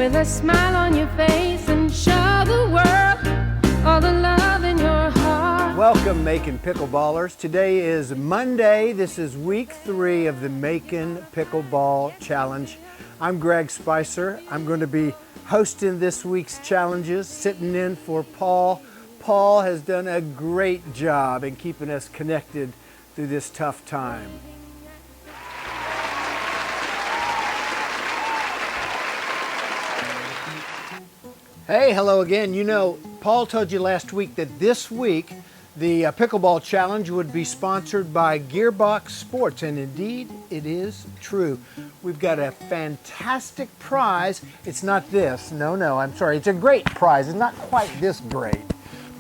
with a smile on your face and show the world all the love in your heart. Welcome, Macon Pickleballers. Today is Monday. This is week 3 of the Macon Pickleball Challenge. I'm Greg Spicer. I'm going to be hosting this week's challenges, sitting in for Paul. Paul has done a great job in keeping us connected through this tough time. Hey, hello again. You know, Paul told you last week that this week the Pickleball Challenge would be sponsored by Gearbox Sports, and indeed it is true. We've got a fantastic prize. It's not this. No, I'm sorry. It's a great prize. It's not quite this great,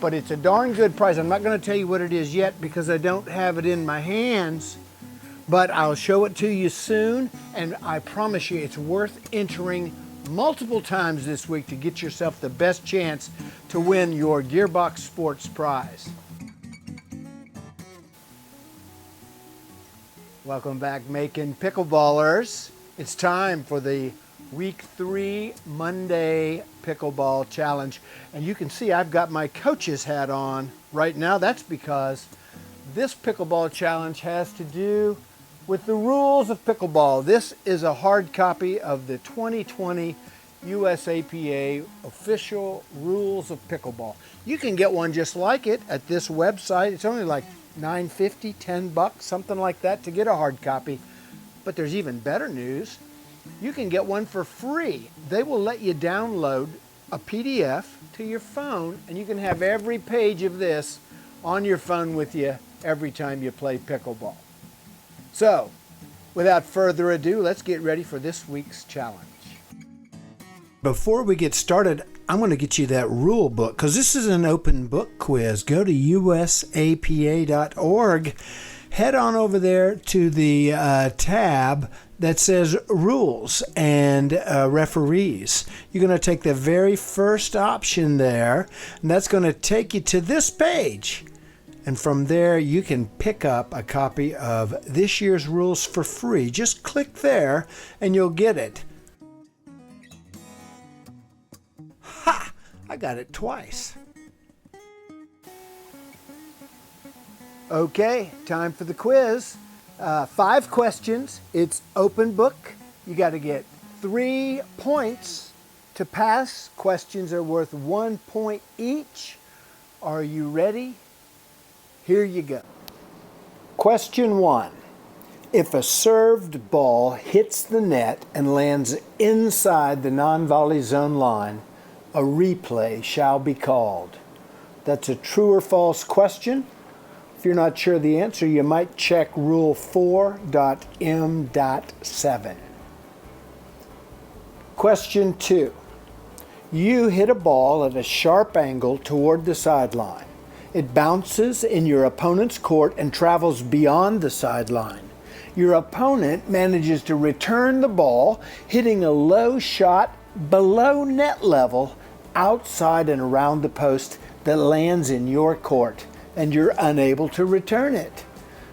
but it's a darn good prize. I'm not going to tell you what it is yet because I don't have it in my hands, but I'll show it to you soon, and I promise you it's worth entering multiple times this week to get yourself the best chance to win your Gearbox Sports prize. Welcome back, Macon Pickleballers. It's time for the week 3 Monday Pickleball Challenge. And you can see I've got my coach's hat on right now. That's because this Pickleball Challenge has to do with the rules of pickleball. This is a hard copy of the 2020 USAPA official rules of pickleball. You can get one just like it at this website. It's only like $9.50, $10, something like that to get a hard copy. But there's even better news. You can get one for free. They will let you download a PDF to your phone, and you can have every page of this on your phone with you every time you play pickleball. So, without further ado, let's get ready for this week's challenge. Before we get started, I'm going to get you that rule book because this is an open book quiz. Go to usapa.org, head on over there to the tab that says rules and referees. You're going to take the very first option there, and that's going to take you to this page. And from there, you can pick up a copy of this year's rules for free. Just click there and you'll get it. Ha! I got it twice. Okay, time for the quiz. 5 questions. It's open book. You got to get 3 points to pass. Questions are worth 1 point each. Are you ready? Here you go. Question 1. If a served ball hits the net and lands inside the non-volley zone line, a replay shall be called. That's a true or false question. If you're not sure of the answer, you might check Rule 4.m.7. Question 2. You hit a ball at a sharp angle toward the sideline. It bounces in your opponent's court and travels beyond the sideline. Your opponent manages to return the ball, hitting a low shot below net level outside and around the post that lands in your court, and you're unable to return it.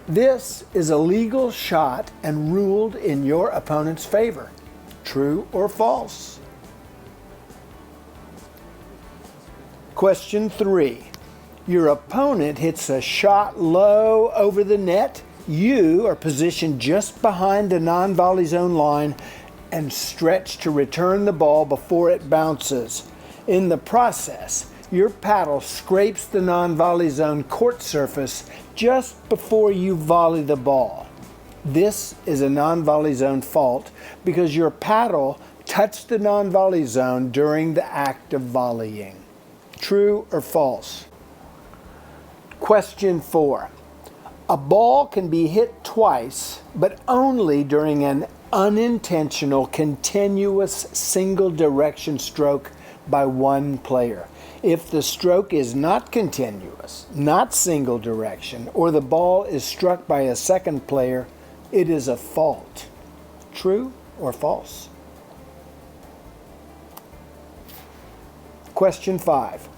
This is a legal shot and ruled in your opponent's favor. True or false? Question 3. Your opponent hits a shot low over the net. You are positioned just behind the non-volley zone line and stretch to return the ball before it bounces. In the process, your paddle scrapes the non-volley zone court surface just before you volley the ball. This is a non-volley zone fault because your paddle touched the non-volley zone during the act of volleying. True or false? Question 4. A ball can be hit twice, but only during an unintentional, continuous, single direction stroke by one player. If the stroke is not continuous, not single direction, or the ball is struck by a second player, it is a fault. True or false? Question 5.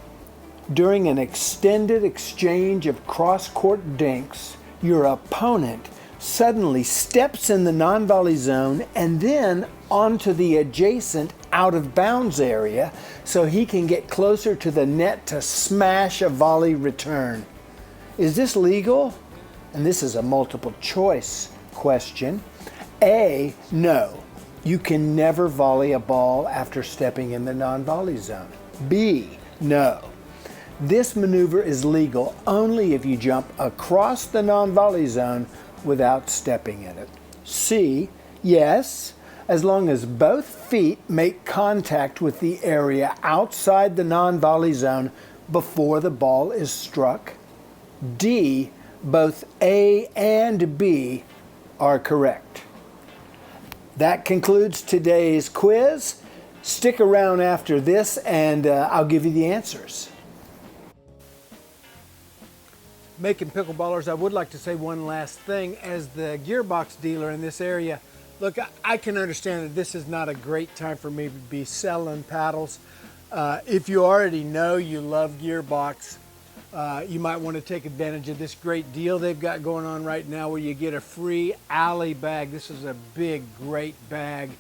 During an extended exchange of cross-court dinks, your opponent suddenly steps in the non-volley zone and then onto the adjacent out of bounds area so he can get closer to the net to smash a volley return. Is this legal? And this is a multiple choice question. A, no. You can never volley a ball after stepping in the non-volley zone. B, no. This maneuver is legal only if you jump across the non-volley zone without stepping in it. C, yes, as long as both feet make contact with the area outside the non-volley zone before the ball is struck. D, both A and B are correct. That concludes today's quiz. Stick around after this and I'll give you the answers. Making pickleballers, I would like to say one last thing. As the gearbox dealer in this area, look, I can understand that this is not a great time for me to be selling paddles. If you already know you love Gearbox, you might want to take advantage of this great deal they've got going on right now where you get a free alley bag. This is a big, great bag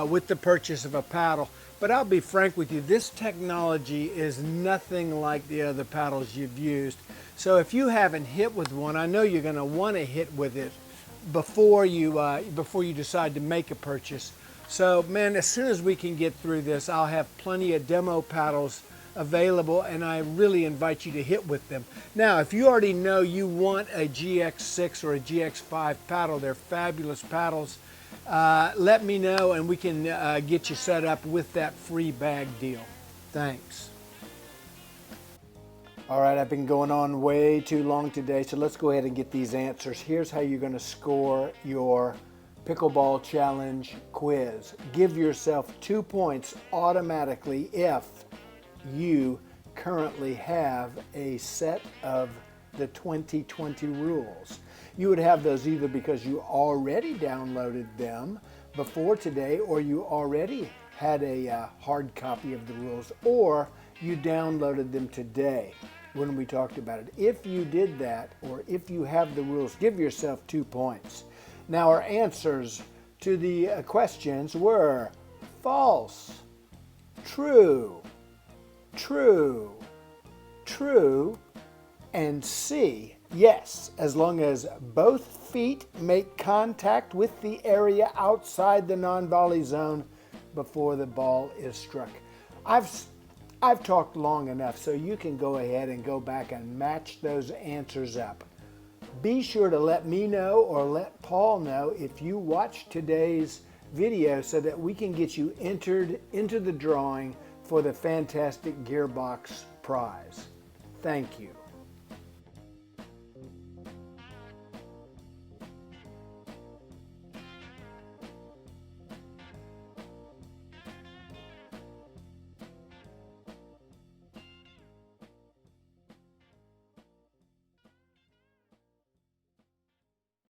with the purchase of a paddle. But I'll be frank with you, this technology is nothing like the other paddles you've used. So if you haven't hit with one, I know you're going to want to hit with it before you decide to make a purchase. So man, as soon as we can get through this, I'll have plenty of demo paddles available, and I really invite you to hit with them. Now, if you already know you want a GX6 or a GX5 paddle, they're fabulous paddles, let me know and we can get you set up with that free bag deal. Thanks. All right, I've been going on way too long today, so let's go ahead and get these answers. Here's how you're going to score your Pickleball Challenge quiz. Give yourself 2 points automatically if you currently have a set of the 2020 rules. You would have those either because you already downloaded them before today, or you already had a hard copy of the rules, or you downloaded them today when we talked about it. If you did that, or if you have the rules, give yourself 2 points. Now our answers to the questions were false, true, true, true, and C, yes, as long as both feet make contact with the area outside the non-volley zone before the ball is struck. I've talked long enough, so you can go ahead and go back and match those answers up. Be sure to let me know or let Paul know if you watched today's video so that we can get you entered into the drawing for the fantastic Gearbox prize. Thank you.